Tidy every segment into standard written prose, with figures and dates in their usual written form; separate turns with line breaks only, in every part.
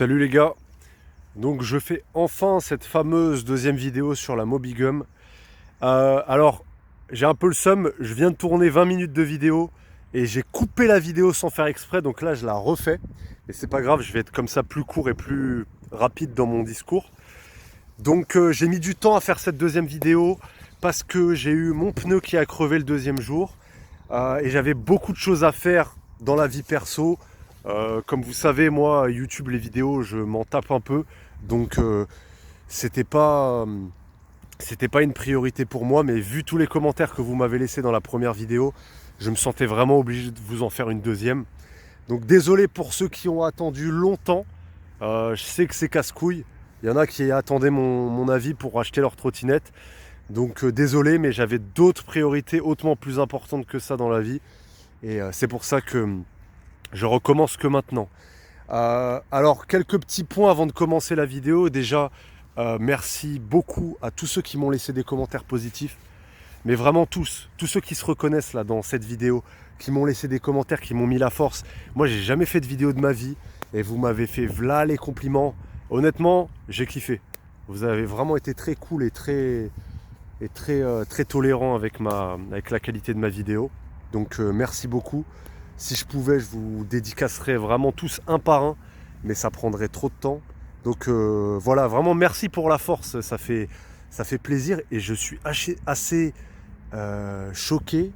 Salut les gars, donc je fais enfin cette fameuse deuxième vidéo sur la Mobigum. Alors j'ai un peu le seum, je viens de tourner 20 minutes de vidéo et j'ai coupé la vidéo sans faire exprès, donc là je la refais. Et c'est pas grave, je vais être comme ça plus court et plus rapide dans mon discours. Donc j'ai mis du temps à faire cette deuxième vidéo parce que j'ai eu mon pneu qui a crevé le deuxième jour et j'avais beaucoup de choses à faire dans la vie perso. Comme vous savez, moi, YouTube, les vidéos, je m'en tape un peu. Donc, c'était pas une priorité pour moi. Mais vu tous les commentaires que vous m'avez laissés dans la première vidéo, je me sentais vraiment obligé de vous en faire une deuxième. Donc, désolé pour ceux qui ont attendu longtemps. Je sais que c'est casse-couille. Il y en a qui attendaient mon avis pour acheter leur trottinette. Donc, désolé, mais j'avais d'autres priorités hautement plus importantes que ça dans la vie. Et c'est pour ça que je recommence que maintenant. Alors, quelques petits points avant de commencer la vidéo. Déjà, merci beaucoup à tous ceux qui m'ont laissé des commentaires positifs. Mais vraiment tous ceux qui se reconnaissent là dans cette vidéo, qui m'ont laissé des commentaires, qui m'ont mis la force. Moi, j'ai jamais fait de vidéo de ma vie et vous m'avez fait v'là les compliments. Honnêtement, j'ai kiffé. Vous avez vraiment été très cool et très tolérant avec la qualité de ma vidéo. Donc, merci beaucoup. Si je pouvais, je vous dédicacerais vraiment tous un par un, mais ça prendrait trop de temps. Donc voilà, vraiment merci pour la force, ça fait plaisir et je suis assez choqué.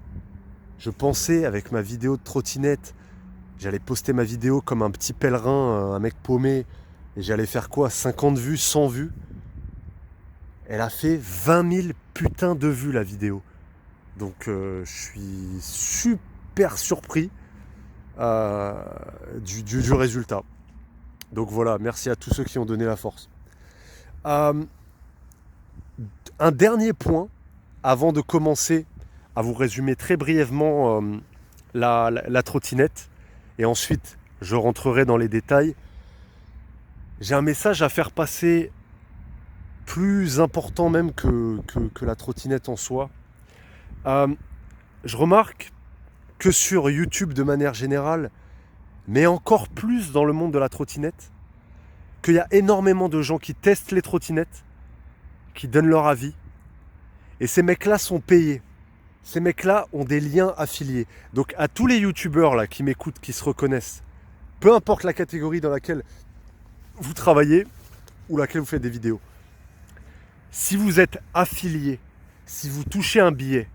Je pensais avec ma vidéo de trottinette, j'allais poster ma vidéo comme un petit pèlerin, un mec paumé, et j'allais faire quoi, 50 vues, 100 vues. Elle a fait 20 000 putains de vues la vidéo. Donc je suis super surpris. Du résultat. Donc voilà, merci à tous ceux qui ont donné la force. Un dernier point avant de commencer à vous résumer très brièvement la trottinette et ensuite je rentrerai dans les détails. J'ai un message à faire passer plus important même que la trottinette en soi. Je remarque que sur YouTube de manière générale, mais encore plus dans le monde de la trottinette, qu'il y a énormément de gens qui testent les trottinettes, qui donnent leur avis, et ces mecs-là sont payés. Ces mecs-là ont des liens affiliés. Donc à tous les YouTubeurs là qui m'écoutent, qui se reconnaissent, peu importe la catégorie dans laquelle vous travaillez ou laquelle vous faites des vidéos, si vous êtes affilié, si vous touchez un billet,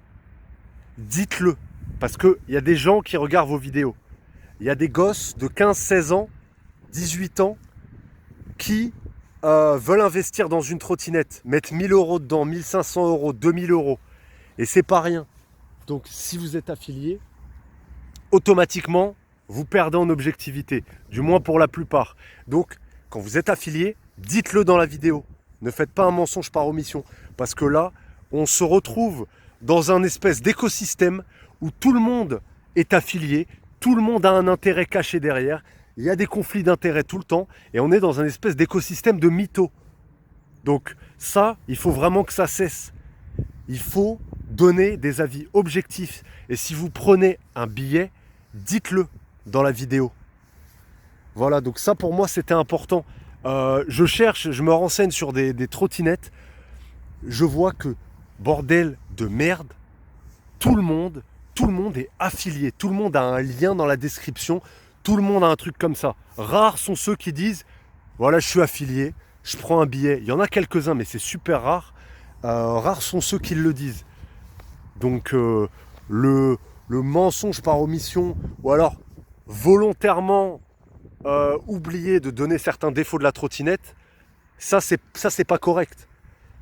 dites-le. Parce qu'il y a des gens qui regardent vos vidéos. Il y a des gosses de 15, 16 ans, 18 ans, qui veulent investir dans une trottinette, mettre 1000 euros dedans, 1500 euros, 2000 euros. Et c'est pas rien. Donc si vous êtes affilié, automatiquement, vous perdez en objectivité. Du moins pour la plupart. Donc, quand vous êtes affilié, dites-le dans la vidéo. Ne faites pas un mensonge par omission. Parce que là, on se retrouve dans un espèce d'écosystème où tout le monde est affilié, tout le monde a un intérêt caché derrière, il y a des conflits d'intérêts tout le temps, et on est dans un espèce d'écosystème de mythos. Donc ça, il faut vraiment que ça cesse. Il faut donner des avis objectifs. Et si vous prenez un billet, dites-le dans la vidéo. Voilà, donc ça pour moi c'était important. Je me renseigne sur des trottinettes. Je vois que, bordel de merde, tout le monde est affilié, tout le monde a un lien dans la description, tout le monde a un truc comme ça. Rares sont ceux qui disent, voilà, je suis affilié, je prends un billet. Il y en a quelques-uns, mais c'est super rare. Rares sont ceux qui le disent. Donc, le mensonge par omission, ou alors volontairement oublier de donner certains défauts de la trottinette, ça c'est pas correct.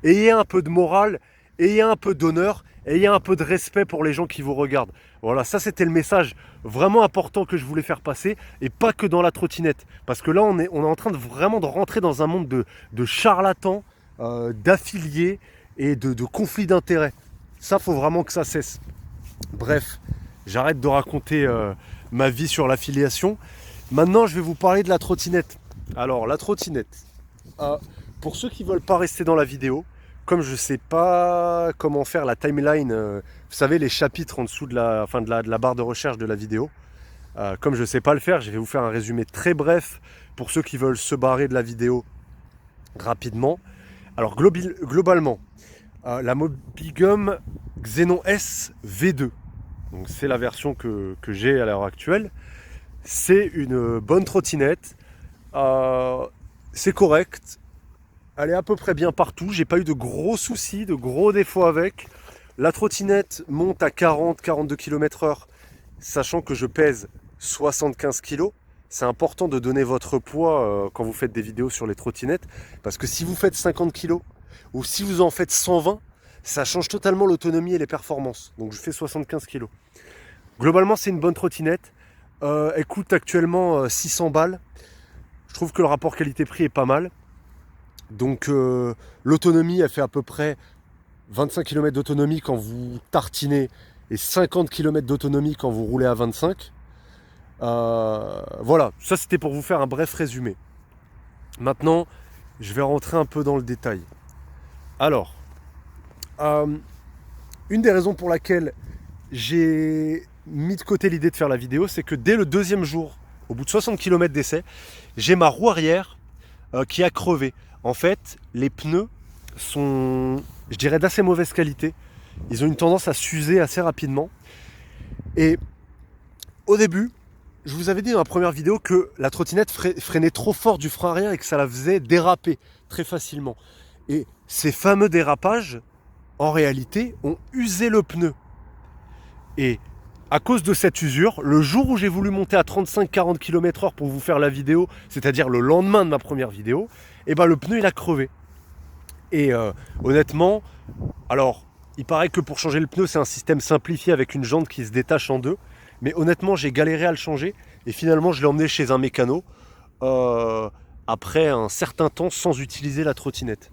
Ayez un peu de morale, ayez un peu d'honneur, ayez un peu de respect pour les gens qui vous regardent. Voilà, ça c'était le message vraiment important que je voulais faire passer, et pas que dans la trottinette. Parce que là, on est en train de vraiment de rentrer dans un monde de charlatans, d'affiliés et de conflits d'intérêts. Ça, faut vraiment que ça cesse. Bref, j'arrête de raconter ma vie sur l'affiliation. Maintenant, je vais vous parler de la trottinette. Alors, la trottinette. Pour ceux qui ne veulent pas rester dans la vidéo, comme je ne sais pas comment faire la timeline, vous savez, les chapitres en dessous de la barre de recherche de la vidéo, comme je ne sais pas le faire, je vais vous faire un résumé très bref pour ceux qui veulent se barrer de la vidéo rapidement. Alors globalement, la Mobigum Xenon S V2, donc c'est la version que j'ai à l'heure actuelle. C'est une bonne trottinette, c'est correct, elle est à peu près bien partout, j'ai pas eu de gros soucis, de gros défauts avec. La trottinette monte à 40-42 km/h, sachant que je pèse 75 kg. C'est important de donner votre poids quand vous faites des vidéos sur les trottinettes, parce que si vous faites 50 kg ou si vous en faites 120, ça change totalement l'autonomie et les performances. Donc je fais 75 kg. Globalement, c'est une bonne trottinette. Elle coûte actuellement 600 balles. Je trouve que le rapport qualité-prix est pas mal. Donc l'autonomie, elle fait à peu près 25 km d'autonomie quand vous tartinez et 50 km d'autonomie quand vous roulez à 25. Voilà, ça c'était pour vous faire un bref résumé. Maintenant, je vais rentrer un peu dans le détail. Alors, une des raisons pour laquelle j'ai mis de côté l'idée de faire la vidéo, c'est que dès le deuxième jour, au bout de 60 km d'essai, j'ai ma roue arrière qui a crevé. En fait, les pneus sont, je dirais, d'assez mauvaise qualité. Ils ont une tendance à s'user assez rapidement. Et au début, je vous avais dit dans la première vidéo que la trottinette freinait trop fort du frein arrière et que ça la faisait déraper très facilement. Et ces fameux dérapages, en réalité, ont usé le pneu. Et à cause de cette usure, le jour où j'ai voulu monter à 35-40 km/h pour vous faire la vidéo, c'est-à-dire le lendemain de ma première vidéo, et ben le pneu il a crevé. Et honnêtement, alors il paraît que pour changer le pneu c'est un système simplifié avec une jante qui se détache en deux, mais honnêtement j'ai galéré à le changer et finalement je l'ai emmené chez un mécano après un certain temps sans utiliser la trottinette.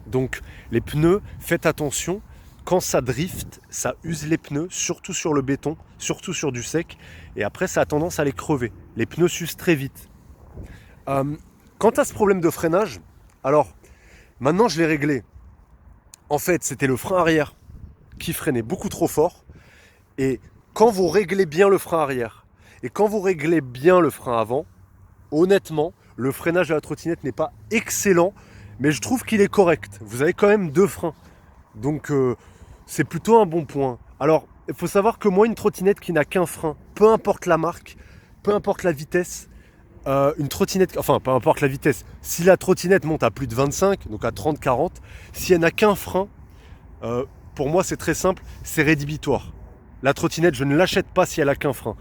Donc les pneus, faites attention. Quand ça drift, ça use les pneus, surtout sur le béton, surtout sur du sec. Et après, ça a tendance à les crever. Les pneus s'usent très vite. Quant à ce problème de freinage, alors, maintenant je l'ai réglé. En fait, c'était le frein arrière qui freinait beaucoup trop fort. Et quand vous réglez bien le frein arrière et quand vous réglez bien le frein avant, honnêtement, le freinage de la trottinette n'est pas excellent, mais je trouve qu'il est correct. Vous avez quand même deux freins. Donc, c'est plutôt un bon point. Alors, il faut savoir que moi, une trottinette qui n'a qu'un frein, peu importe la marque, peu importe la vitesse, une trottinette, enfin, peu importe la vitesse, si la trottinette monte à plus de 25, donc à 30-40, si elle n'a qu'un frein, pour moi, c'est très simple, c'est rédhibitoire. La trottinette, je ne l'achète pas si elle n'a qu'un frein.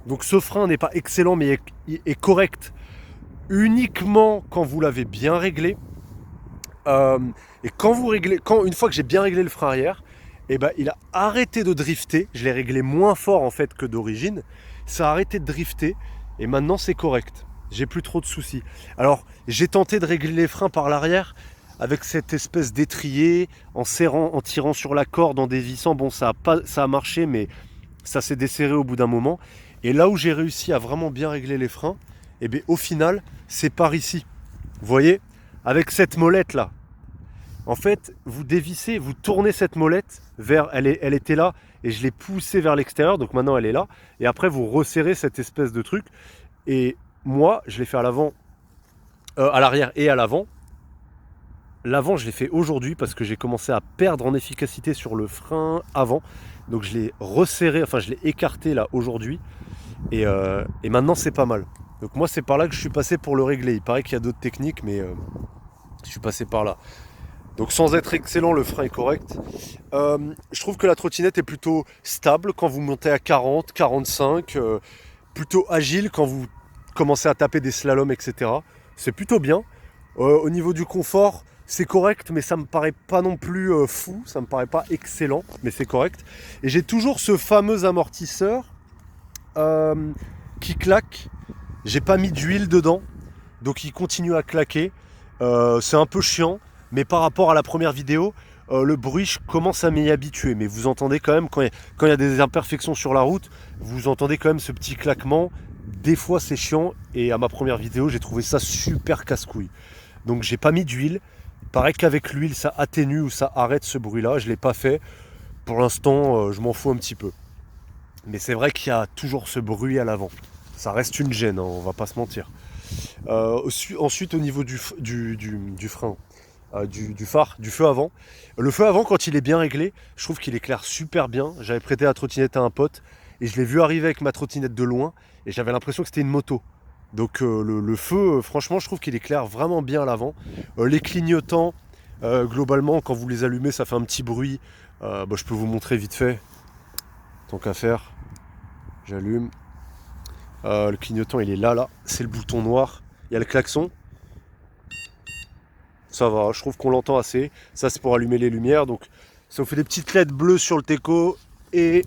Donc, ce frein n'est pas excellent, mais est correct uniquement quand vous l'avez bien réglé. Et une fois que j'ai bien réglé le frein arrière, et ben, il a arrêté de drifter. Je l'ai réglé moins fort en fait que d'origine. Ça a arrêté de drifter et maintenant c'est correct. J'ai plus trop de soucis. Alors j'ai tenté de régler les freins par l'arrière avec cette espèce d'étrier, en serrant, en tirant sur la corde, en dévissant. Bon, ça a marché, mais ça s'est desserré au bout d'un moment. Et là où j'ai réussi à vraiment bien régler les freins, et bien au final c'est par ici. Vous voyez, avec cette molette là. En fait, vous dévissez, vous tournez cette molette vers, elle était là et je l'ai poussée vers l'extérieur, donc maintenant elle est là. Et après, vous resserrez cette espèce de truc. Et moi, je l'ai fait à l'avant, à l'arrière et à l'avant. L'avant, je l'ai fait aujourd'hui parce que j'ai commencé à perdre en efficacité sur le frein avant. Donc je l'ai resserré, enfin je l'ai écarté là aujourd'hui. Et maintenant, c'est pas mal. Donc moi, c'est par là que je suis passé pour le régler. Il paraît qu'il y a d'autres techniques, mais je suis passé par là. Donc sans être excellent, le frein est correct. Je trouve que la trottinette est plutôt stable quand vous montez à 40, 45, plutôt agile quand vous commencez à taper des slaloms, etc. C'est plutôt bien. Au niveau du confort, c'est correct, mais ça me paraît pas non plus fou, ça me paraît pas excellent, mais c'est correct. Et j'ai toujours ce fameux amortisseur qui claque. J'ai pas mis d'huile dedans, donc il continue à claquer. C'est un peu chiant. Mais par rapport à la première vidéo, le bruit, je commence à m'y habituer. Mais vous entendez quand même, quand il y a des imperfections sur la route, vous entendez quand même ce petit claquement. Des fois, c'est chiant. Et à ma première vidéo, j'ai trouvé ça super casse-couille. Donc, j'ai pas mis d'huile. Il paraît qu'avec l'huile, ça atténue ou ça arrête ce bruit-là. Je ne l'ai pas fait. Pour l'instant, je m'en fous un petit peu. Mais c'est vrai qu'il y a toujours ce bruit à l'avant. Ça reste une gêne, hein, on va pas se mentir. Ensuite, au niveau du frein, du phare, du feu avant. Le feu avant, quand il est bien réglé, je trouve qu'il éclaire super bien. J'avais prêté la trottinette à un pote et je l'ai vu arriver avec ma trottinette de loin et j'avais l'impression que c'était une moto. Donc le feu, franchement, je trouve qu'il éclaire vraiment bien à l'avant. Les clignotants, globalement, quand vous les allumez, ça fait un petit bruit. Je peux vous montrer vite fait. Tant qu'à faire, j'allume. Le clignotant, il est là. C'est le bouton noir. Il y a le klaxon. Ça va, je trouve qu'on l'entend assez. Ça, c'est pour allumer les lumières. Donc, ça vous fait des petites LED bleues sur le teco et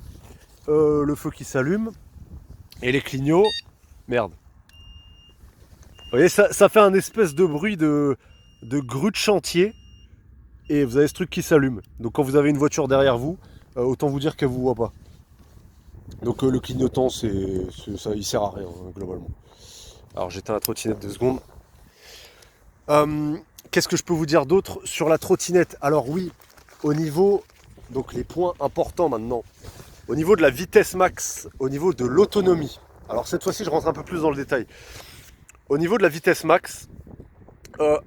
le feu qui s'allume. Et les clignots, merde. Vous voyez, ça fait un espèce de bruit de grue de chantier. Et vous avez ce truc qui s'allume. Donc, quand vous avez une voiture derrière vous, autant vous dire qu'elle vous voit pas. Donc, le clignotant, ça, il sert à rien, hein, globalement. Alors, j'éteins la trottinette 2 secondes. Qu'est-ce que je peux vous dire d'autre sur la trottinette? Alors oui, au niveau, donc les points importants maintenant, au niveau de la vitesse max, au niveau de l'autonomie. Alors cette fois-ci, je rentre un peu plus dans le détail. Au niveau de la vitesse max,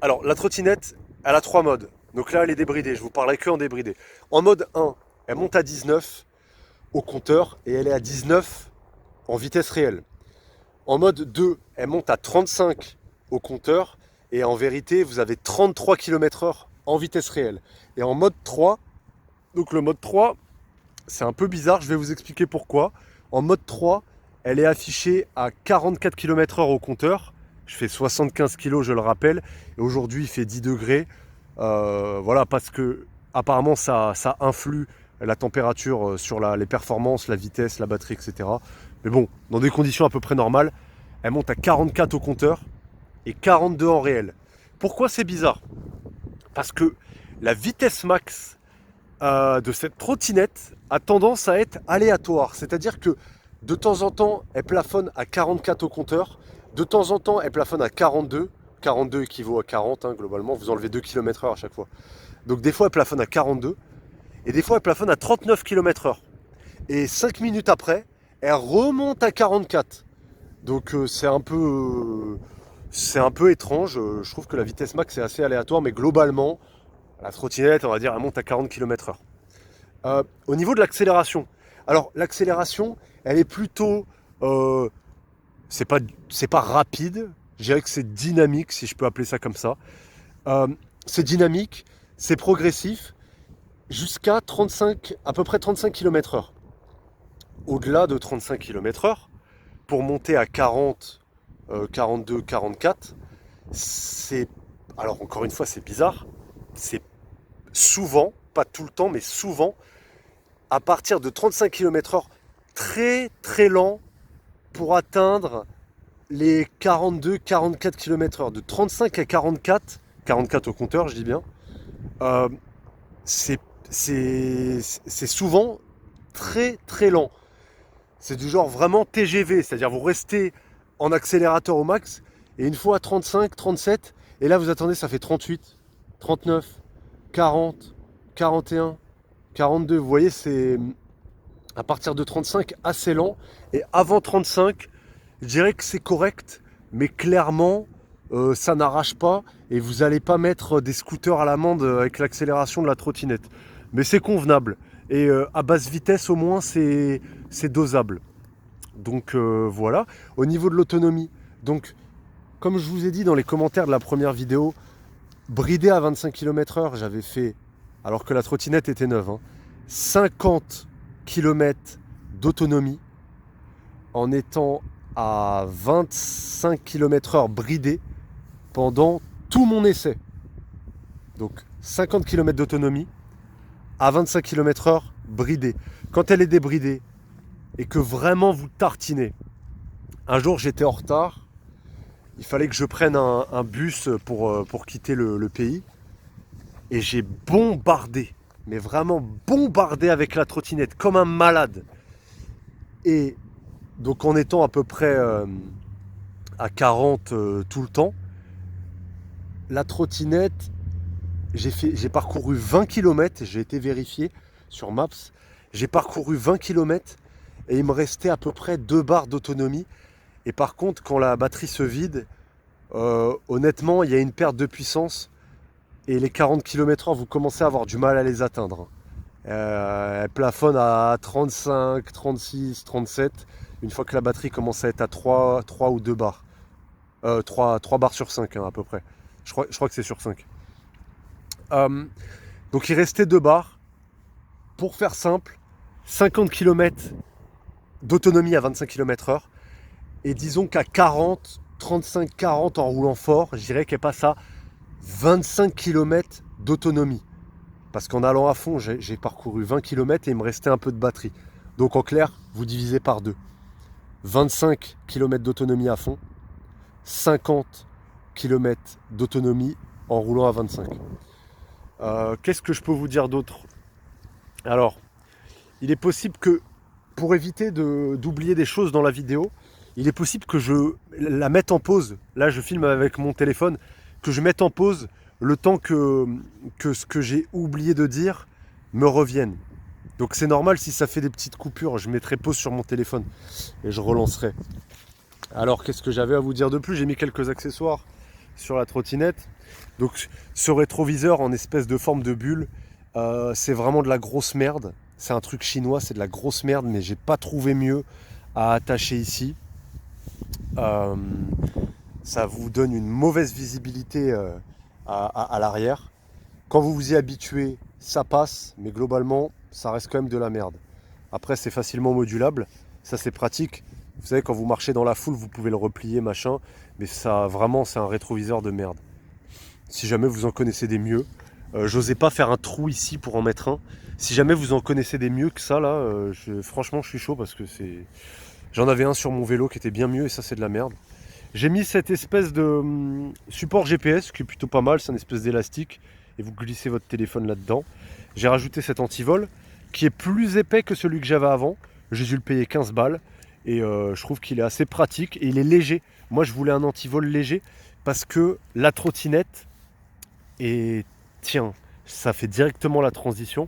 alors la trottinette, elle a 3 modes. Donc là, elle est débridée, je vous parlerai que en débridé. En mode 1, elle monte à 19 au compteur et elle est à 19 en vitesse réelle. En mode 2, elle monte à 35 au compteur. Et en vérité, vous avez 33 km/h en vitesse réelle. Et en mode 3, donc le mode 3, c'est un peu bizarre, je vais vous expliquer pourquoi. En mode 3, elle est affichée à 44 km/h au compteur. Je fais 75 kg, je le rappelle. Et aujourd'hui, il fait 10 degrés. Voilà, parce que apparemment, ça influe la température sur les performances, la vitesse, la batterie, etc. Mais bon, dans des conditions à peu près normales, elle monte à 44 au compteur et 42 en réel. Pourquoi c'est bizarre? Parce que la vitesse max de cette trottinette a tendance à être aléatoire. C'est-à-dire que de temps en temps, elle plafonne à 44 au compteur. De temps en temps, elle plafonne à 42. 42 équivaut à 40, hein, globalement. Vous enlevez 2 km/h à chaque fois. Donc des fois, elle plafonne à 42. Et des fois, elle plafonne à 39 km/h. Et 5 minutes après, elle remonte à 44. Donc c'est un peu étrange. Je trouve que la vitesse max est assez aléatoire, mais globalement, la trottinette, on va dire, elle monte à 40 km/h. Au niveau de l'accélération, alors l'accélération, elle est plutôt, c'est pas rapide. Je dirais que c'est dynamique, si je peux appeler ça comme ça. C'est dynamique, c'est progressif, jusqu'à à peu près 35 km/h. Au-delà de 35 km/h, pour monter à 40, 42, 44, alors encore une fois, c'est bizarre, c'est souvent, pas tout le temps, mais souvent, à partir de 35 km/h, très très lent pour atteindre les 42, 44 km/h. De 35 à 44, 44 au compteur, je dis bien, c'est souvent très très lent. C'est du genre vraiment TGV, c'est-à-dire vous restez en accélérateur au max, et une fois à 35, 37, et là vous attendez, ça fait 38, 39, 40, 41, 42. Vous voyez, c'est à partir de 35 assez lent, et avant 35, je dirais que c'est correct, mais clairement, ça n'arrache pas, et vous n'allez pas mettre des scooters à l'amende avec l'accélération de la trottinette. Mais c'est convenable, et à basse vitesse au moins, c'est dosable. Donc voilà. Au niveau de l'autonomie, donc comme je vous ai dit dans les commentaires de la première vidéo, bridé à 25 km/h, j'avais fait, alors que la trottinette était neuve, hein, 50 km d'autonomie en étant à 25 km/h bridé pendant tout mon essai. Donc 50 km d'autonomie à 25 km/h bridé. Quand elle est débridée et que vraiment vous tartinez, un jour j'étais en retard, il fallait que je prenne un bus pour quitter le pays, et j'ai bombardé, mais vraiment bombardé avec la trottinette comme un malade. Et donc en étant à peu près à 40 tout le temps, la trottinette, j'ai parcouru 20 km, j'ai été vérifié sur Maps, j'ai parcouru 20 km et il me restait à peu près 2 barres d'autonomie. Et par contre, quand la batterie se vide, honnêtement, il y a une perte de puissance et les 40 km/h, vous commencez à avoir du mal à les atteindre. Elle plafonne à 35, 36, 37, une fois que la batterie commence à être à 3 ou 2 barres. 3 barres sur 5 hein, à peu près. Je crois que c'est sur 5. Donc il restait 2 barres. Pour faire simple, 50 km d'autonomie à 25 km/h. Et disons qu'à 40, 35-40 en roulant fort, je dirais qu'elle passe à 25 km d'autonomie. Parce qu'en allant à fond, j'ai parcouru 20 km et il me restait un peu de batterie. Donc en clair, vous divisez par 2. 25 km d'autonomie à fond, 50 km d'autonomie en roulant à 25. Qu'est-ce que je peux vous dire d'autre? Alors, il est possible que, pour éviter d'oublier des choses dans la vidéo, il est possible que je la mette en pause. Là, je filme avec mon téléphone, que je mette en pause le temps que ce que j'ai oublié de dire me revienne. Donc c'est normal si ça fait des petites coupures, je mettrai pause sur mon téléphone et je relancerai. Alors qu'est-ce que j'avais à vous dire de plus? J'ai mis quelques accessoires sur la trottinette. Donc ce rétroviseur en espèce de forme de bulle, c'est vraiment de la grosse merde. C'est un truc chinois, c'est de la grosse merde, mais j'ai pas trouvé mieux à attacher ici. Ça vous donne une mauvaise visibilité à l'arrière. Quand vous vous y habituez, ça passe, mais globalement, ça reste quand même de la merde. Après, c'est facilement modulable, ça c'est pratique. Vous savez, quand vous marchez dans la foule, vous pouvez le replier, machin, mais ça, vraiment, c'est un rétroviseur de merde. Si jamais vous en connaissez des mieux, j'osais pas faire un trou ici pour en mettre un. Si jamais vous en connaissez des mieux que ça, là, franchement, je suis chaud parce que c'est... J'en avais un sur mon vélo qui était bien mieux et ça, c'est de la merde. J'ai mis cette espèce de support GPS qui est plutôt pas mal, c'est une espèce d'élastique et vous glissez votre téléphone là-dedans. J'ai rajouté cet antivol qui est plus épais que celui que j'avais avant. J'ai dû le payer 15 balles et je trouve qu'il est assez pratique et il est léger. Moi je voulais un antivol léger parce que la trottinette, et tiens, ça fait directement la transition.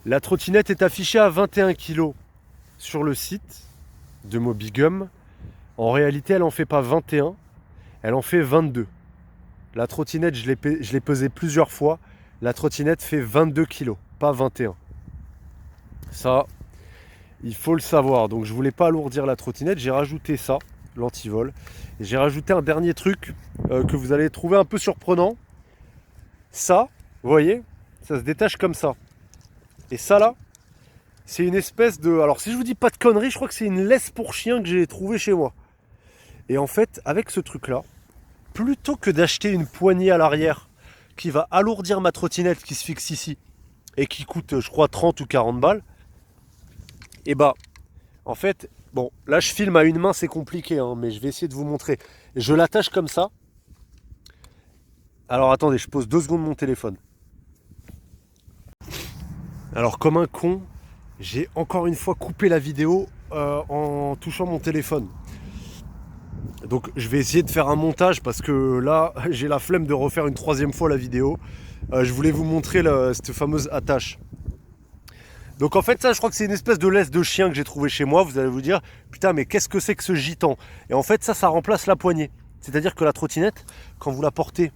La trottinette est affichée à 21 kg sur le site de Mobigum. En réalité, elle en fait pas 21, elle en fait 22. La trottinette, je l'ai pesée plusieurs fois. La trottinette fait 22 kg, pas 21. Ça, il faut le savoir. Donc, je voulais pas alourdir la trottinette. J'ai rajouté ça, l'antivol. Et j'ai rajouté un dernier truc que vous allez trouver un peu surprenant. Ça, vous voyez, ça se détache comme ça. Et ça, là, c'est une espèce de... Alors, si je vous dis pas de conneries, je crois que c'est une laisse pour chien que j'ai trouvée chez moi. Et en fait, avec ce truc-là, plutôt que d'acheter une poignée à l'arrière qui va alourdir ma trottinette qui se fixe ici et qui coûte, je crois, 30 ou 40 balles, et bah, en fait, bon, là je filme à une main, c'est compliqué, hein, mais je vais essayer de vous montrer. Je l'attache comme ça. Alors attendez, je pose 2 secondes mon téléphone. Alors comme un con, j'ai encore une fois coupé la vidéo en touchant mon téléphone. Donc je vais essayer de faire un montage parce que là j'ai la flemme de refaire une 3e fois la vidéo. Je voulais vous montrer cette fameuse attache. Donc en fait ça je crois que c'est une espèce de laisse de chien que j'ai trouvé chez moi. Vous allez vous dire putain mais qu'est-ce que c'est que ce gitan? Et en fait ça remplace la poignée. C'est-à-dire que la trottinette, quand vous la portez...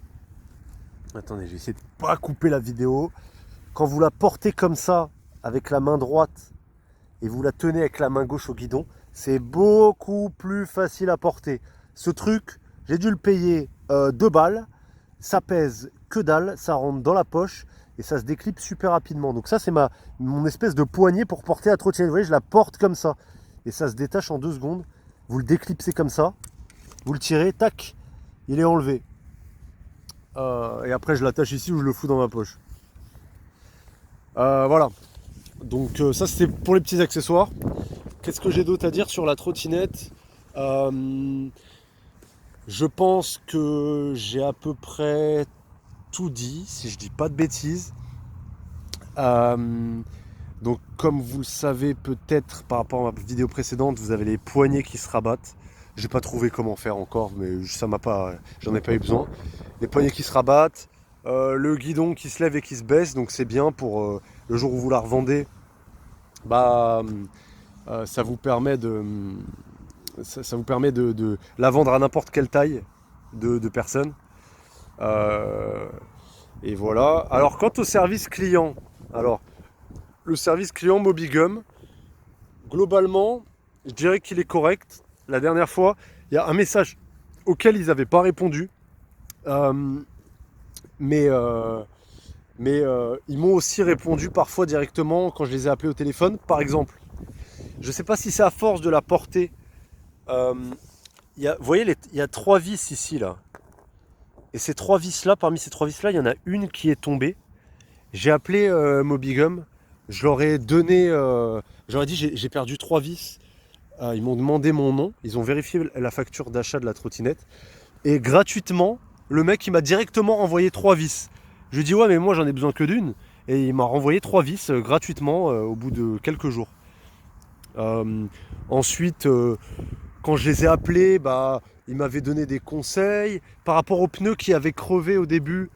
Attendez, j'ai essayé de pas couper la vidéo. Quand vous la portez comme ça avec la main droite et vous la tenez avec la main gauche au guidon, c'est beaucoup plus facile à porter. Ce truc, j'ai dû le payer 2 balles. Ça pèse que dalle, ça rentre dans la poche et ça se déclipe super rapidement. Donc ça, c'est mon espèce de poignée pour porter la trottinette. Vous voyez, je la porte comme ça et ça se détache en 2 secondes. Vous le déclipsez comme ça, vous le tirez, tac, il est enlevé. Et après, je l'attache ici ou je le fous dans ma poche. Voilà. Donc ça, c'était pour les petits accessoires. Qu'est-ce que j'ai d'autre à dire sur la trottinette? Je pense que j'ai à peu près tout dit, si je dis pas de bêtises. Donc comme vous le savez peut-être par rapport à ma vidéo précédente, vous avez les poignées qui se rabattent. J'ai pas trouvé comment faire encore, mais ça m'a pas, j'en ai pas eu besoin. Les poignées qui se rabattent, le guidon qui se lève et qui se baisse, donc c'est bien pour le jour où vous la revendez. Bah ça vous permet de la vendre à n'importe quelle taille. de personnes. Et voilà. Alors quant au service client, alors le service client Mobigum, globalement, je dirais qu'il est correct. La dernière fois, il y a un message auquel ils n'avaient pas répondu. Euh, mais ils m'ont aussi répondu parfois directement quand je les ai appelés au téléphone. Par exemple, je ne sais pas si c'est à force de la porter. Euh, vous voyez, il y a 3 vis ici, là. Et ces 3 vis-là, parmi ces 3 vis-là, il y en a une qui est tombée. J'ai appelé Mobigum. Je leur ai donné... j'aurais dit, j'ai perdu 3 vis. Ils m'ont demandé mon nom. Ils ont vérifié la facture d'achat de la trottinette. Et gratuitement, le mec, il m'a directement renvoyé 3 vis. Je lui ai dit, ouais, mais moi, j'en ai besoin que d'une. Et il m'a renvoyé 3 vis gratuitement au bout de quelques jours. Ensuite, quand je les ai appelés, bah, ils m'avaient donné des conseils. Par rapport aux pneus qui avaient crevé au début,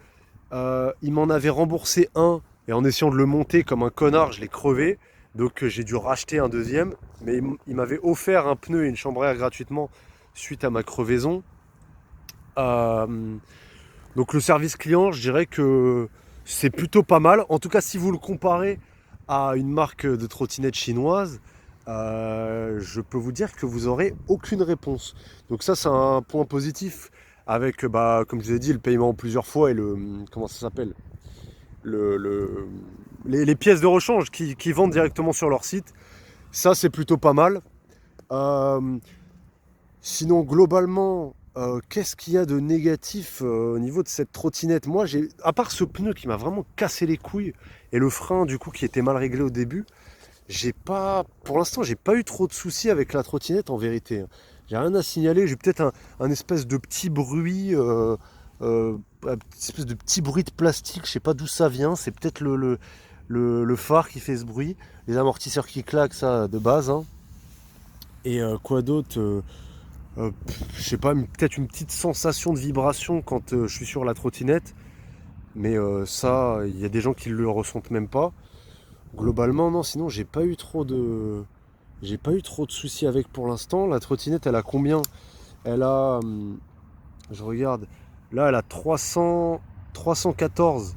ils m'en avaient remboursé un. Et en essayant de le monter comme un connard, je l'ai crevé. Donc j'ai dû racheter un deuxième. Mais ils m'avaient offert un pneu et une chambre à air gratuitement suite à ma crevaison. Donc le service client, je dirais que c'est plutôt pas mal. En tout cas, si vous le comparez à une marque de trottinette chinoise, je peux vous dire que vous n'aurez aucune réponse. Donc ça, c'est un point positif avec, bah, comme je vous ai dit, le paiement en plusieurs fois et le... Comment ça s'appelle les pièces de rechange qui vendent directement sur leur site. Ça, c'est plutôt pas mal. Sinon, globalement, qu'est-ce qu'il y a de négatif au niveau de cette trottinette? Moi, à part ce pneu qui m'a vraiment cassé les couilles et le frein, du coup, qui était mal réglé au début, pour l'instant, j'ai pas eu trop de soucis avec la trottinette en vérité. J'ai rien à signaler. J'ai peut-être un espèce de petit bruit, un espèce de petit bruit de plastique. Je sais pas d'où ça vient. C'est peut-être le phare qui fait ce bruit, les amortisseurs qui claquent, ça de base. Hein. Et quoi d'autre je sais pas, peut-être une petite sensation de vibration quand je suis sur la trottinette. Mais ça, il y a des gens qui le ressentent même pas. Globalement, non, sinon j'ai pas eu trop de soucis avec pour l'instant. La trottinette, elle a combien? Elle a, je regarde, là, elle a 314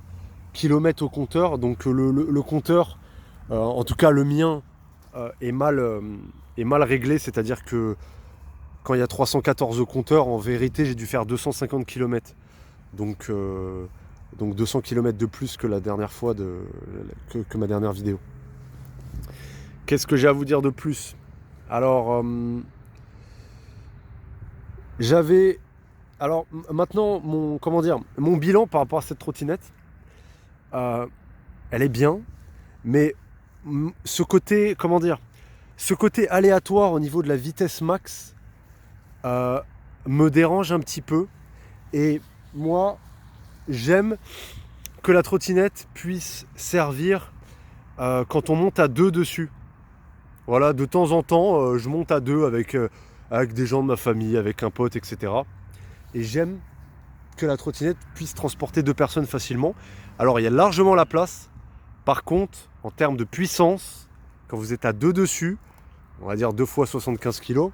km au compteur. Donc le compteur, en tout cas le mien, est mal réglé. C'est-à-dire que quand il y a 314 au compteur, en vérité, j'ai dû faire 250 km. Donc 200 km de plus que la dernière fois que ma dernière vidéo. Qu'est-ce que j'ai à vous dire de plus? Alors, maintenant, mon bilan par rapport à cette trottinette, elle est bien, mais ce côté aléatoire au niveau de la vitesse max me dérange un petit peu. Et moi, j'aime que la trottinette puisse servir quand on monte à deux dessus. Voilà, de temps en temps, je monte à deux avec des gens de ma famille, avec un pote, etc. Et j'aime que la trottinette puisse transporter 2 personnes facilement. Alors, il y a largement la place. Par contre, en termes de puissance, quand vous êtes à deux dessus, on va dire 2 fois 75 kg,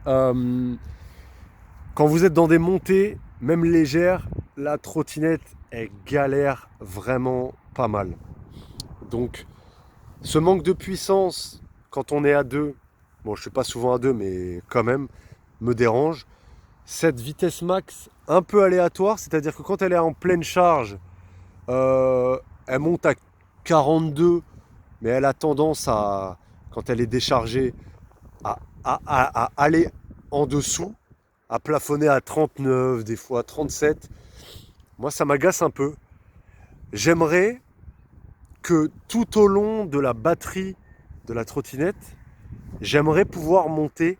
quand vous êtes dans des montées, même légères, la trottinette, elle galère vraiment pas mal. Donc, ce manque de puissance, quand on est à deux, bon, je suis pas souvent à deux, mais quand même, me dérange. Cette vitesse max un peu aléatoire, c'est-à-dire que quand elle est en pleine charge, elle monte à 42, mais elle a tendance à, quand elle est déchargée, à aller en dessous, à plafonner à 39, des fois 37. Moi, ça m'agace un peu. J'aimerais que tout au long de la batterie de la trottinette, j'aimerais pouvoir monter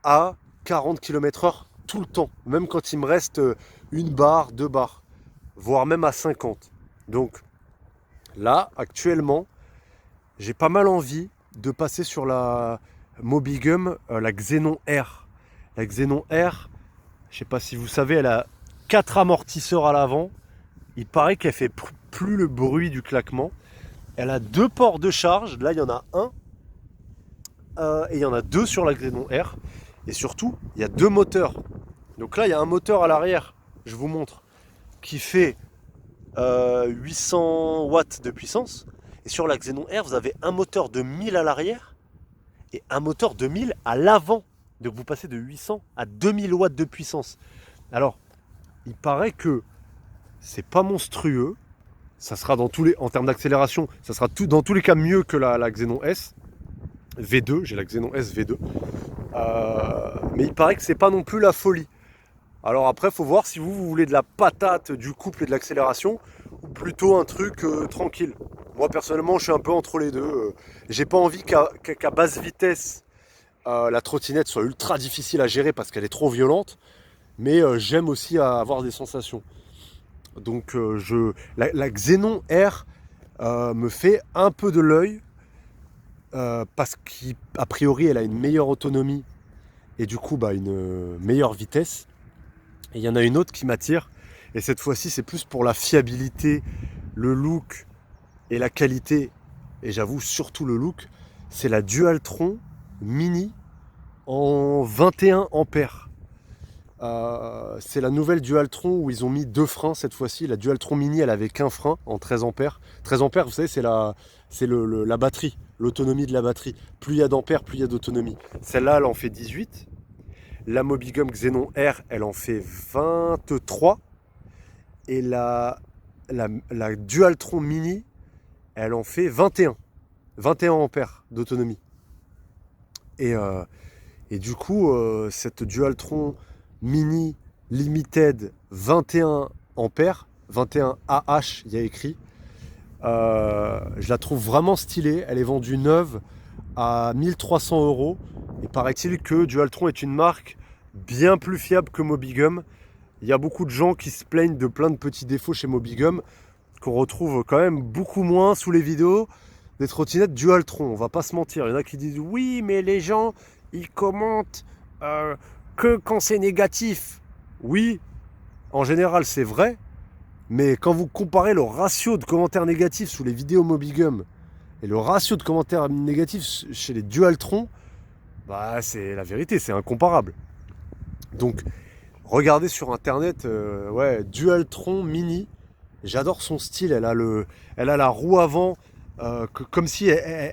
à 40 km/h tout le temps, même quand il me reste une barre, 2 barres, voire même à 50. Donc là, actuellement, j'ai pas mal envie de passer sur la Mobigum, la Xenon R. La Xenon R, je sais pas si vous savez, elle a 4 amortisseurs à l'avant. Il paraît qu'elle fait plus le bruit du claquement. Elle a 2 ports de charge. Là, il y en a un. Et il y en a 2 sur la Xenon R. Et surtout, il y a 2 moteurs. Donc là, il y a un moteur à l'arrière, je vous montre, qui fait 800 watts de puissance. Et sur la Xenon R, vous avez un moteur de 1000 à l'arrière et un moteur de 1000 à l'avant. Donc vous passez de 800 à 2000 watts de puissance. Alors, il paraît que c'est pas monstrueux. Ça sera dans tous les, en termes d'accélération, ça sera dans tous les cas mieux que la Xenon S V2. J'ai la Xenon S V2. Mais il paraît que c'est pas non plus la folie. Alors après, il faut voir si vous voulez de la patate, du couple et de l'accélération, ou plutôt un truc tranquille. Moi personnellement, je suis un peu entre les deux. J'ai pas envie qu'à basse vitesse, la trottinette soit ultra difficile à gérer parce qu'elle est trop violente, mais j'aime aussi avoir des sensations. Donc la Xenon R me fait un peu de l'œil parce qu'a priori elle a une meilleure autonomie et du coup une meilleure vitesse. Et il y en a une autre qui m'attire, et cette fois-ci c'est plus pour la fiabilité, le look et la qualité, et j'avoue surtout le look, c'est la Dualtron Mini en 21 ampères. C'est la nouvelle Dualtron où ils ont mis 2 freins cette fois-ci. La Dualtron Mini, elle avait qu'un frein en 13 ampères. 13 ampères, vous savez, c'est la batterie, l'autonomie de la batterie. Plus il y a d'ampères, plus il y a d'autonomie. Celle-là, elle en fait 18. La Mobigum Xenon R, elle en fait 23. Et la Dualtron Mini, elle en fait 21. 21 ampères d'autonomie. Et du coup, cette Dualtron Mini Limited 21 ampères, 21 AH, il y a écrit, je la trouve vraiment stylée. Elle est vendue neuve à 1300 €. Et paraît-il que Dualtron est une marque bien plus fiable que Mobigum. Il y a beaucoup de gens qui se plaignent de plein de petits défauts chez Mobigum, qu'on retrouve quand même beaucoup moins sous les vidéos des trottinettes Dualtron. On va pas se mentir. Il y en a qui disent oui, mais les gens, ils commentent que quand c'est négatif. Oui, en général, c'est vrai. Mais quand vous comparez le ratio de commentaires négatifs sous les vidéos Mobigum et le ratio de commentaires négatifs chez les Dualtron, c'est la vérité, c'est incomparable. Donc, regardez sur internet, Dualtron Mini. J'adore son style. Elle a la roue avant, comme si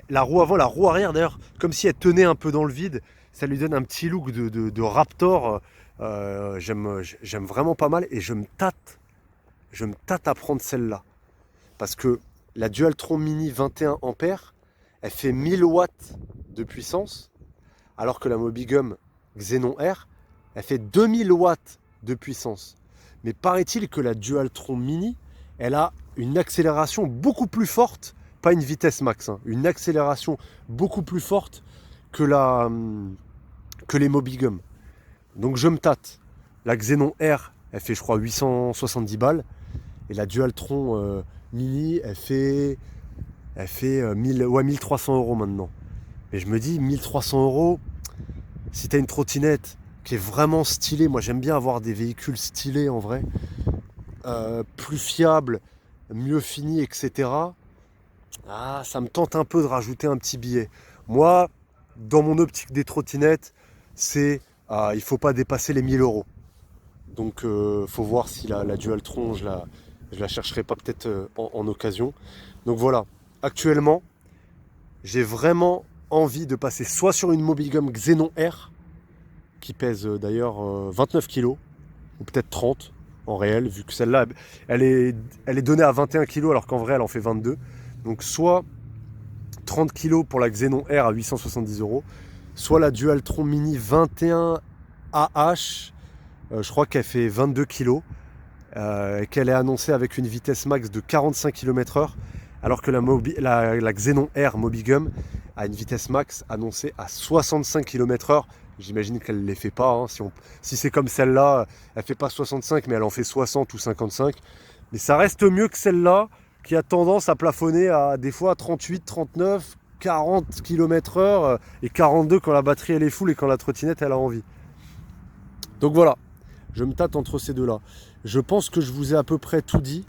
la roue avant, la roue arrière d'ailleurs, comme si elle tenait un peu dans le vide. Ça lui donne un petit look de Raptor. J'aime vraiment pas mal et je me tâte à prendre celle-là. Parce que la Dualtron Mini 21 ampères, elle fait 1000 watts de puissance, alors que la Mobigum Xenon R, elle fait 2000 watts de puissance. Mais paraît-il que la Dualtron Mini, elle a une accélération beaucoup plus forte, pas une vitesse max, une accélération beaucoup plus forte que les Mobigum. Donc je me tâte. La Xenon R, elle fait je crois 870 balles. Et la Dualtron Mini, elle fait 1300 € maintenant. Et je me dis, 1300 €, si tu as une trottinette qui est vraiment stylée, moi j'aime bien avoir des véhicules stylés en vrai, plus fiables, mieux finis, etc. Ça me tente un peu de rajouter un petit billet. Moi, dans mon optique des trottinettes, c'est il ne faut pas dépasser les 1000 €. Donc faut voir si la Dualtron, je la chercherai pas peut-être en occasion. Donc voilà, actuellement, j'ai vraiment envie de passer soit sur une Mobigum Xenon R, qui pèse d'ailleurs 29 kg, ou peut-être 30 en réel, vu que celle-là, elle est donnée à 21 kg, alors qu'en vrai, elle en fait 22. Donc soit 30 kg pour la Xenon R à 870 €, soit la Dualtron Mini 21 AH, je crois qu'elle fait 22 kg, qu'elle est annoncée avec une vitesse max de 45 km/h, alors que la Xenon R Mobigum a une vitesse max annoncée à 65 km/h. J'imagine qu'elle ne les fait pas. Si c'est comme celle-là, elle ne fait pas 65, mais elle en fait 60 ou 55. Mais ça reste mieux que celle-là, qui a tendance à plafonner à des fois 38, 39, 40 km/h et 42 quand la batterie elle est full et quand la trottinette elle a envie. Donc voilà, je me tâte entre ces deux-là. Je pense que je vous ai à peu près tout dit.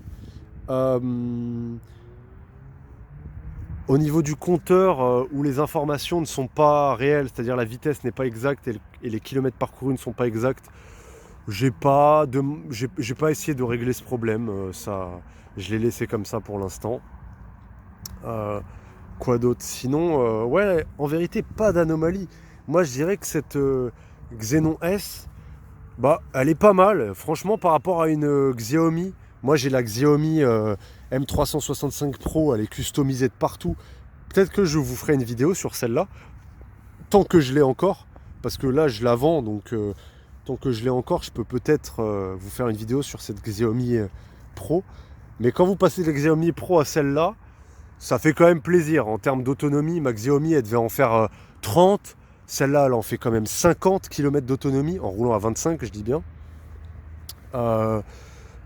Au niveau du compteur, où les informations ne sont pas réelles, c'est-à-dire la vitesse n'est pas exacte et les kilomètres parcourus ne sont pas exacts, j'ai pas essayé de régler ce problème. Ça, je l'ai laissé comme ça pour l'instant. Euh, Quoi d'autre? Sinon, ouais, en vérité, pas d'anomalie. Moi, je dirais que cette Xenon S, bah, elle est pas mal. Franchement, par rapport à une Xiaomi, moi j'ai la Xiaomi M365 Pro, elle est customisée de partout. Peut-être que je vous ferai une vidéo sur celle-là, tant que je l'ai encore, parce que là je la vends, donc tant que je l'ai encore, je peux peut-être vous faire une vidéo sur cette Xiaomi Pro. Mais quand vous passez de la Xiaomi Pro à celle-là, ça fait quand même plaisir. En termes d'autonomie, ma Xiaomi, elle devait en faire 30. Celle-là, elle en fait quand même 50 km d'autonomie, en roulant à 25, je dis bien. Euh,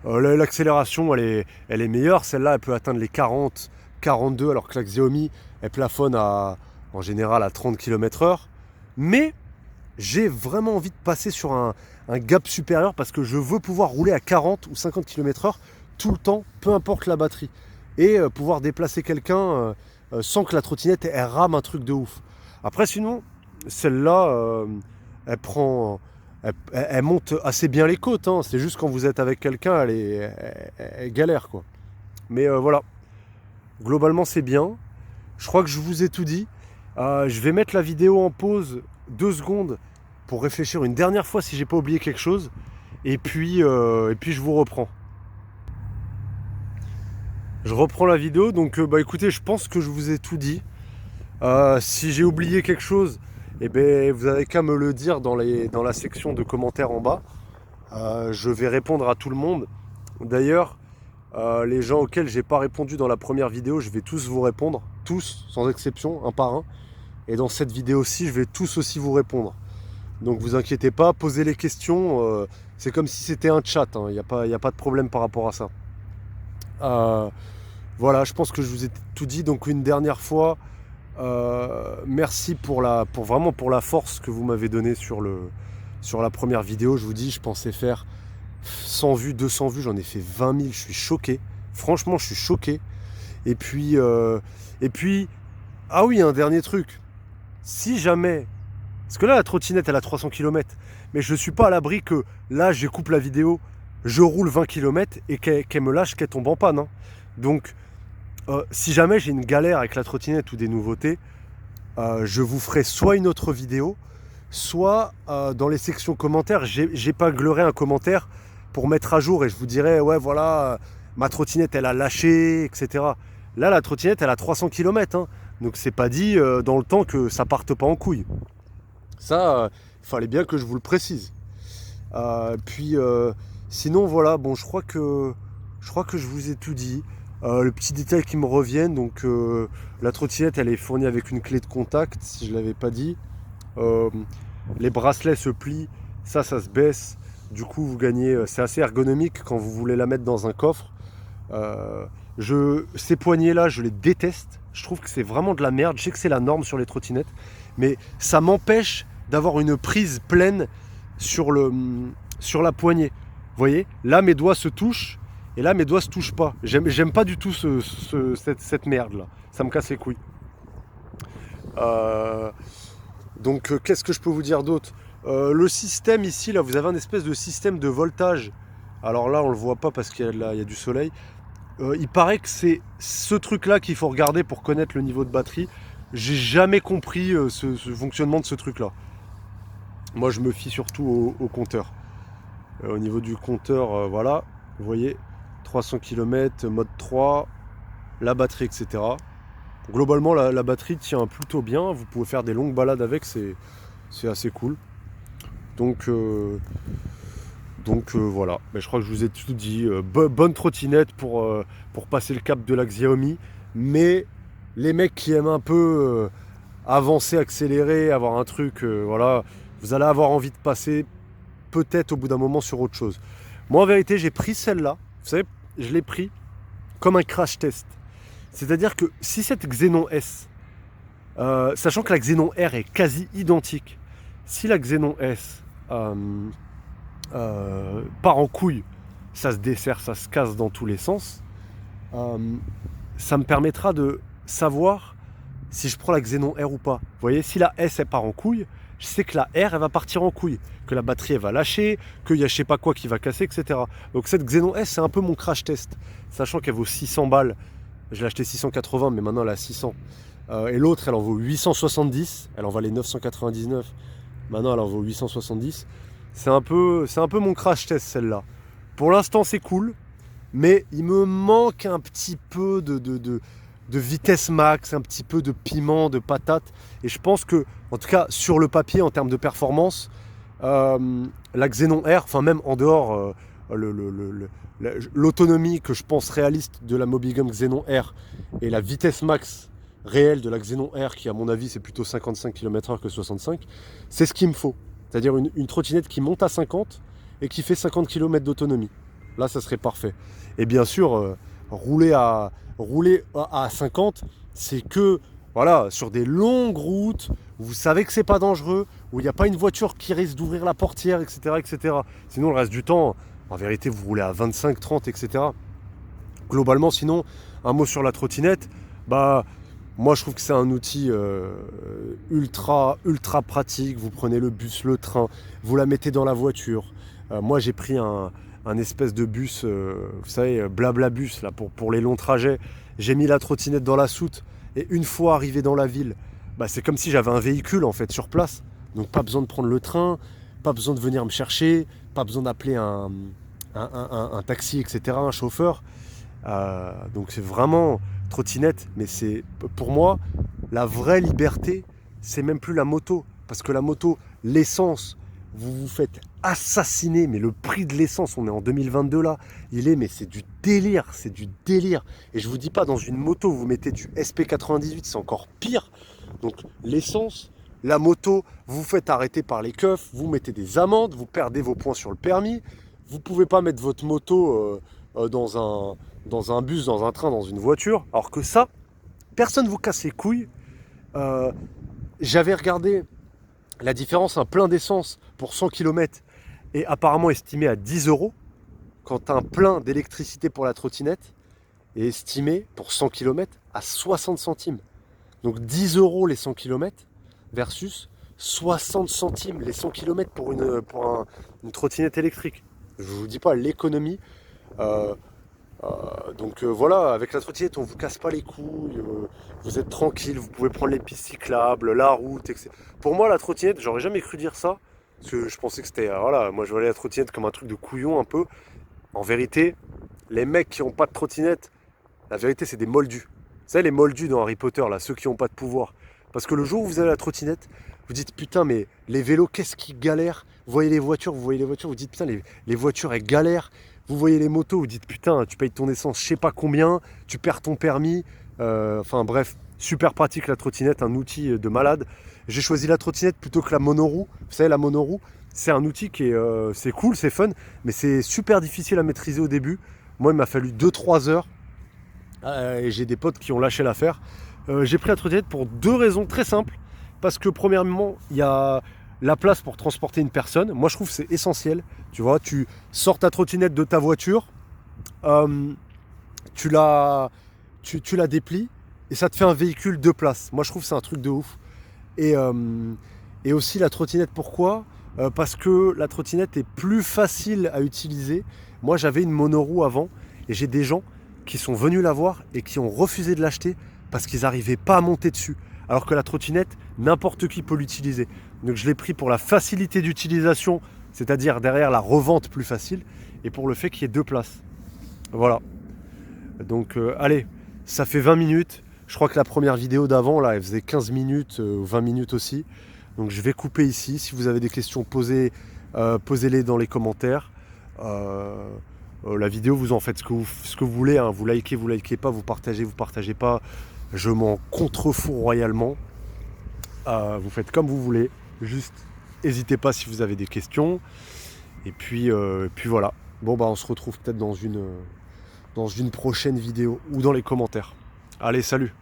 L'accélération, elle est meilleure. Celle-là, elle peut atteindre les 40, 42, alors que la Xiaomi, elle plafonne en général à 30 km/h. Mais j'ai vraiment envie de passer sur un gap supérieur parce que je veux pouvoir rouler à 40 ou 50 km/h tout le temps, peu importe la batterie. Et pouvoir déplacer quelqu'un sans que la trottinette elle rame un truc de ouf. Après, sinon, celle-là, elle prend. Elle monte assez bien les côtes. Hein. C'est juste quand vous êtes avec quelqu'un, elle galère, quoi. Mais voilà. Globalement, c'est bien. Je crois que je vous ai tout dit. Je vais mettre la vidéo en pause 2 secondes pour réfléchir une dernière fois si j'ai pas oublié quelque chose. Et puis je vous reprends. Je reprends la vidéo. Donc, bah écoutez, je pense que je vous ai tout dit. Si j'ai oublié quelque chose, eh ben, vous avez qu'à me le dire dans la section de commentaires en bas. Je vais répondre à tout le monde. D'ailleurs, les gens auxquels j'ai pas répondu dans la première vidéo, je vais tous vous répondre. Tous, sans exception, un par un. Et dans cette vidéo-ci, je vais tous aussi vous répondre. Donc vous inquiétez pas, posez les questions. C'est comme si c'était un chat. Il n'y a pas de problème par rapport à ça. Voilà, je pense que je vous ai tout dit. Donc une dernière fois, merci pour vraiment pour la force que vous m'avez donnée sur la première vidéo. Je vous dis, je pensais faire 100 vues, 200 vues, j'en ai fait 20 000. Je suis choqué. Franchement, je suis choqué. Et puis, ah oui, un dernier truc. Si jamais, parce que là, la trottinette, elle a 300 km, mais je ne suis pas à l'abri que là, je coupe la vidéo, je roule 20 km et qu'elle me lâche, qu'elle tombe en panne. Hein. Donc, si jamais j'ai une galère avec la trottinette ou des nouveautés, je vous ferai soit une autre vidéo, soit dans les sections commentaires, j'épinglerai un commentaire pour mettre à jour et je vous dirai, ouais, voilà, ma trottinette, elle a lâché, etc. Là, la trottinette, elle a 300 km. Hein, donc, c'est pas dit dans le temps que ça parte pas en couille. Ça, il fallait bien que je vous le précise. Sinon, voilà, bon, je crois que je vous ai tout dit. Le petit détail qui me revient, donc la trottinette elle est fournie avec une clé de contact, si je ne l'avais pas dit. Les bracelets se plient, ça se baisse. Du coup vous gagnez, c'est assez ergonomique quand vous voulez la mettre dans un coffre. Ces poignées là je les déteste, je trouve que c'est vraiment de la merde. Je sais que c'est la norme sur les trottinettes, mais ça m'empêche d'avoir une prise pleine sur la poignée. Vous voyez, là mes doigts se touchent. Et là, mes doigts se touchent pas. J'aime pas du tout cette merde là. Ça me casse les couilles. Donc, qu'est-ce que je peux vous dire d'autre? Le système ici, là, vous avez un espèce de système de voltage. Alors là, on le voit pas parce qu'il y a du soleil. Il paraît que c'est ce truc-là qu'il faut regarder pour connaître le niveau de batterie. J'ai jamais compris ce fonctionnement de ce truc-là. Moi, je me fie surtout au compteur. Au niveau du compteur, voilà, vous voyez. 300 km, mode 3, la batterie, etc. Globalement, la batterie tient plutôt bien. Vous pouvez faire des longues balades avec, c'est assez cool. Donc voilà. Mais je crois que je vous ai tout dit. Bonne trottinette pour passer le cap de la Xiaomi. Mais les mecs qui aiment un peu avancer, accélérer, avoir un truc, voilà, vous allez avoir envie de passer peut-être au bout d'un moment sur autre chose. Moi, en vérité, j'ai pris celle-là. Vous savez, je l'ai pris comme un crash test. C'est-à-dire que si cette Xenon S, sachant que la Xenon R est quasi identique, si la Xenon S part en couille, ça se dessert, ça se casse dans tous les sens, ça me permettra de savoir si je prends la Xenon R ou pas. Vous voyez, si la S elle part en couille, je sais que la R, elle va partir en couille, que la batterie, elle va lâcher, qu'il y a je sais pas quoi qui va casser, etc. Donc cette Xenon S, c'est un peu mon crash test, sachant qu'elle vaut 600 balles. Je l'ai acheté 680, mais maintenant elle a 600. Et l'autre, elle en vaut 870, elle en valait 999, maintenant elle en vaut 870. C'est un peu mon crash test, celle-là. Pour l'instant, c'est cool, mais il me manque un petit peu de vitesse max, un petit peu de piment, de patate. Et je pense que, en tout cas, sur le papier, en termes de performance, la Xenon R, enfin même en dehors, l'autonomie que je pense réaliste de la Mobigum Xenon R et la vitesse max réelle de la Xenon R, qui à mon avis c'est plutôt 55 km/h que 65, c'est ce qu'il me faut. C'est-à-dire une trottinette qui monte à 50 et qui fait 50 km d'autonomie. Là, ça serait parfait. Et bien sûr, rouler à 50, c'est que voilà, sur des longues routes où vous savez que c'est pas dangereux, où il n'y a pas une voiture qui risque d'ouvrir la portière, etc., etc. Sinon, le reste du temps, en vérité, vous roulez à 25, 30, etc. Globalement, sinon, un mot sur la trottinette, bah, moi je trouve que c'est un outil ultra pratique. Vous prenez le bus, le train, vous la mettez dans la voiture. Moi j'ai pris un espèce de bus, vous savez, blabla bus là, pour les longs trajets. J'ai mis la trottinette dans la soute et une fois arrivé dans la ville, bah, c'est comme si j'avais un véhicule en fait sur place. Donc pas besoin de prendre le train, pas besoin de venir me chercher, pas besoin d'appeler un taxi, etc., un chauffeur. Donc c'est vraiment trottinette, mais c'est pour moi la vraie liberté, c'est même plus la moto, parce que la moto, l'essence, vous vous faites assassiner, mais le prix de l'essence, on est en 2022 là, mais c'est du délire, c'est du délire. Et je vous dis pas, dans une moto, vous mettez du SP98, c'est encore pire. Donc l'essence, la moto, vous vous faites arrêter par les keufs, vous mettez des amendes, vous perdez vos points sur le permis, vous pouvez pas mettre votre moto dans un bus, dans un train, dans une voiture, alors que ça, personne vous casse les couilles. J'avais regardé la différence, un plein d'essence pour 100 km est apparemment estimé à 10 euros, quand un plein d'électricité pour la trottinette est estimé pour 100 km à 60 centimes. Donc 10 euros les 100 km versus 60 centimes les 100 km pour une trottinette électrique. Je ne vous dis pas l'économie. Donc voilà, avec la trottinette, on vous casse pas les couilles, vous êtes tranquille, vous pouvez prendre les pistes cyclables, la route, etc. Pour moi, la trottinette, j'aurais jamais cru dire ça, parce que je pensais que c'était, voilà, moi je voyais la trottinette comme un truc de couillon un peu. En vérité, les mecs qui n'ont pas de trottinette, la vérité, c'est des moldus. Vous savez, les moldus dans Harry Potter, là, ceux qui n'ont pas de pouvoir. Parce que le jour où vous avez la trottinette, vous dites putain, mais les vélos, qu'est-ce qu'ils galèrent. Vous voyez les voitures, vous dites putain, les voitures, elles galèrent. Vous voyez les motos, vous dites putain, tu payes ton essence, je sais pas combien, tu perds ton permis. Enfin bref, super pratique la trottinette, un outil de malade. J'ai choisi la trottinette plutôt que la monoroue. Vous savez, la monoroue, c'est un outil qui est c'est cool, c'est fun, mais c'est super difficile à maîtriser au début. Moi, il m'a fallu 2-3 heures. Et j'ai des potes qui ont lâché l'affaire. J'ai pris la trottinette pour 2 raisons très simples. Parce que premièrement, il y a la place pour transporter une personne. Moi, je trouve que c'est essentiel. Tu vois, tu sors ta trottinette de ta voiture, tu la déplies et ça te fait un véhicule 2 places. Moi, je trouve que c'est un truc de ouf. Et aussi la trottinette, pourquoi ? Parce que la trottinette est plus facile à utiliser. Moi, j'avais une monoroue avant et j'ai des gens qui sont venus la voir et qui ont refusé de l'acheter parce qu'ils n'arrivaient pas à monter dessus. Alors que la trottinette, n'importe qui peut l'utiliser. Donc je l'ai pris pour la facilité d'utilisation, c'est-à-dire derrière la revente plus facile, et pour le fait qu'il y ait 2 places. Voilà. Donc allez, ça fait 20 minutes. Je crois que la première vidéo d'avant, là, elle faisait 15 minutes, 20 minutes aussi. Donc je vais couper ici. Si vous avez des questions, posez-les dans les commentaires. La vidéo, vous en faites ce que vous voulez. Hein. Vous likez pas, vous partagez pas. Je m'en contrefous royalement. Vous faites comme vous voulez. Juste, n'hésitez pas si vous avez des questions. Et puis voilà. Bon, bah, on se retrouve peut-être dans une prochaine vidéo ou dans les commentaires. Allez, salut!